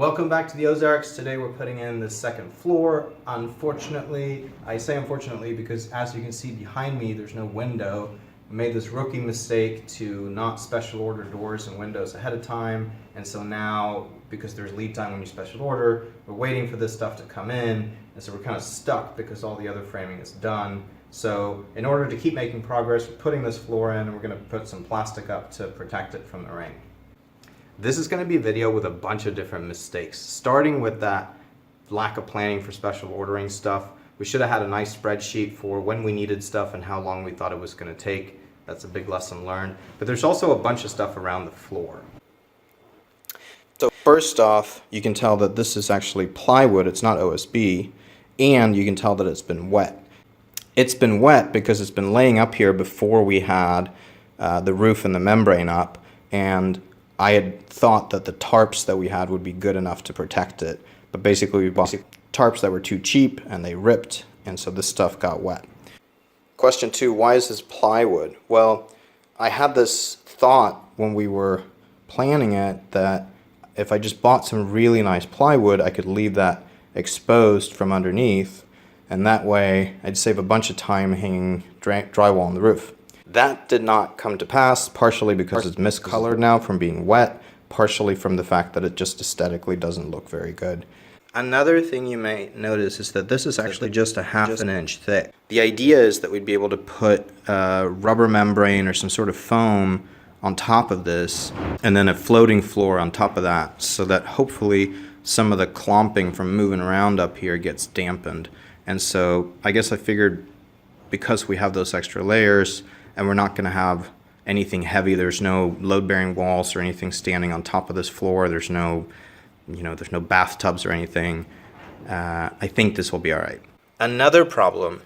Welcome back to the Ozarks. Today we're putting in the second floor. Unfortunately, I say unfortunately because as you can see behind me, there's no window. I made this rookie mistake to not special order doors and windows ahead of time. And so now, because there's lead time when you special order, we're waiting for this stuff to come in. And so we're kind of stuck because all the other framing is done. So in order to keep making progress, we're putting this floor in and we're going to put some plastic up to protect it from the rain. This is going to be a video with a bunch of different mistakes, starting with that lack of planning for special ordering stuff. We should have had a nice spreadsheet for when we needed stuff and how long we thought it was going to take. That's a big lesson learned. But there's also a bunch of stuff around the floor. So first off, you can tell that this is actually plywood, it's not OSB, and you can tell that it's been wet. It's been wet because it's been laying up here before we had the roof and the membrane up, and I had thought that the tarps that we had would be good enough to protect it, but basically we bought tarps that were too cheap and they ripped, and so this stuff got wet. Question 2, why is this plywood? Well, I had this thought when we were planning it that if I just bought some really nice plywood, I could leave that exposed from underneath, and that way I'd save a bunch of time hanging drywall on the roof. That did not come to pass, partially because it's miscolored now from being wet, partially from the fact that it just aesthetically doesn't look very good. Another thing you may notice is that this is actually just a half an inch thick. The idea is that we'd be able to put a rubber membrane or some sort of foam on top of this, and then a floating floor on top of that, so that hopefully some of the clomping from moving around up here gets dampened. And so I guess I figured because we have those extra layers, and we're not going to have anything heavy. There's no load-bearing walls or anything standing on top of this floor. There's no, there's no bathtubs or anything. I think this will be all right. Another problem,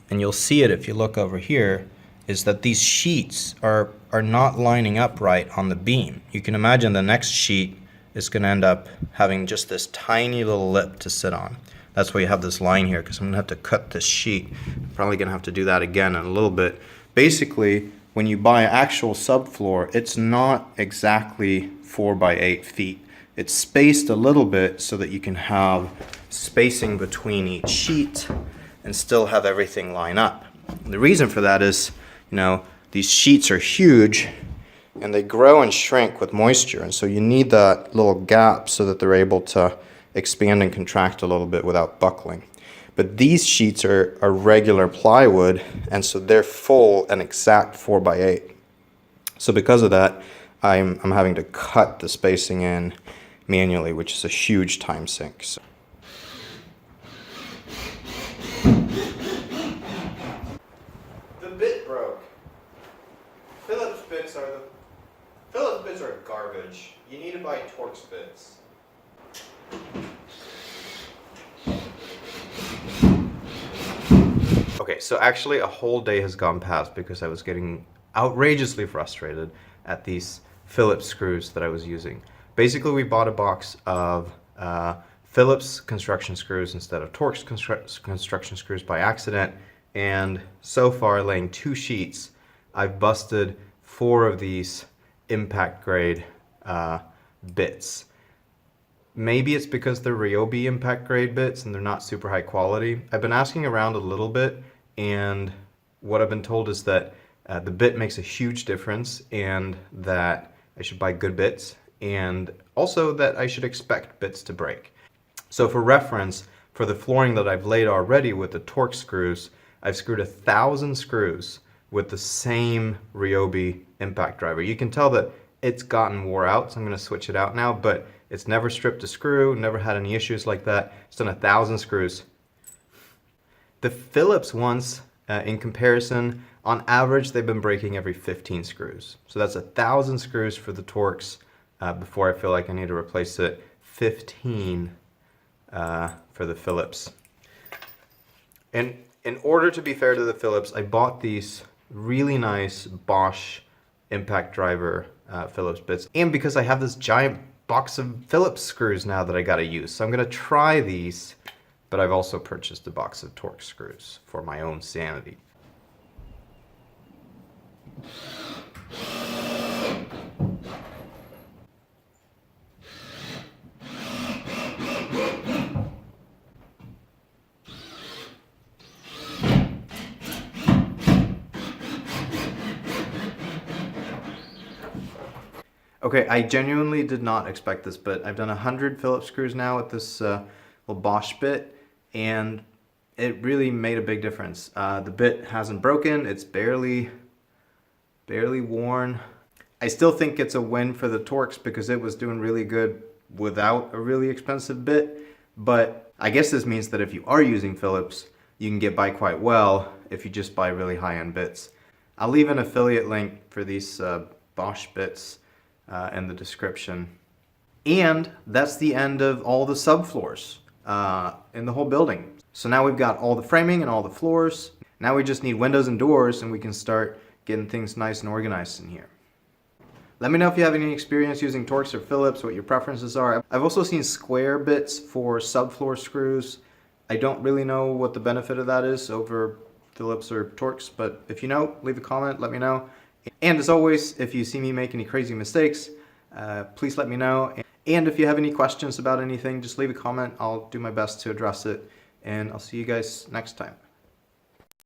and you'll see it if you look over here, is that these sheets are not lining up right on the beam. You can imagine the next sheet is going to end up having just this tiny little lip to sit on. That's why you have this line here, because I'm going to have to cut this sheet. I'm probably going to have to do that again in a little bit. Basically, when you buy actual subfloor, it's not exactly 4 by 8 feet. It's spaced a little bit so that you can have spacing between each sheet and still have everything line up. And the reason for that is, these sheets are huge and they grow and shrink with moisture, and so you need that little gap so that they're able to expand and contract a little bit without buckling. But these sheets are regular plywood, and so they're full and exact 4 by 8. So because of that, I'm having to cut the spacing in manually, which is a huge time sink. So. The bit broke. Phillips bits are garbage. You need to buy Torx bits. Okay, so actually a whole day has gone past because I was getting outrageously frustrated at these Phillips screws that I was using. Basically, we bought a box of Phillips construction screws instead of Torx construction screws by accident, and so far, laying 2 sheets, I've busted 4 of these impact grade bits. Maybe it's because they're Ryobi impact grade bits and they're not super high quality. I've been asking around a little bit, and what I've been told is that the bit makes a huge difference and that I should buy good bits, and also that I should expect bits to break. So for reference, for the flooring that I've laid already with the Torx screws, I've screwed 1,000 screws with the same Ryobi impact driver. You can tell that it's gotten wore out, so I'm going to switch it out now, but it's never stripped a screw, never had any issues like that. It's done 1,000 screws. The Phillips ones, in comparison, on average, they've been breaking every 15 screws. So that's 1,000 screws for the Torx before I feel like I need to replace it. 15 for the Phillips. And in order to be fair to the Phillips, I bought these really nice Bosch impact driver Phillips bits. And because I have this giant box of Phillips screws now that I gotta use. So I'm gonna try these, but I've also purchased a box of Torx screws for my own sanity. Okay, I genuinely did not expect this, but I've done 100 Phillips screws now with this little Bosch bit, and it really made a big difference. The bit hasn't broken, it's barely worn. I still think it's a win for the Torx because it was doing really good without a really expensive bit, but I guess this means that if you are using Phillips, you can get by quite well if you just buy really high-end bits. I'll leave an affiliate link for these Bosch bits in the description. And that's the end of all the subfloors in the whole building. So now we've got all the framing and all the floors. Now we just need windows and doors, and we can start getting things nice and organized in here. Let me know if you have any experience using Torx or Phillips, what your preferences are. I've also seen square bits for subfloor screws. I don't really know what the benefit of that is over Phillips or Torx, but if you know, leave a comment, let me know. And as always, if you see me make any crazy mistakes, please let me know. And if you have any questions about anything, just leave a comment. I'll do my best to address it. And I'll see you guys next time.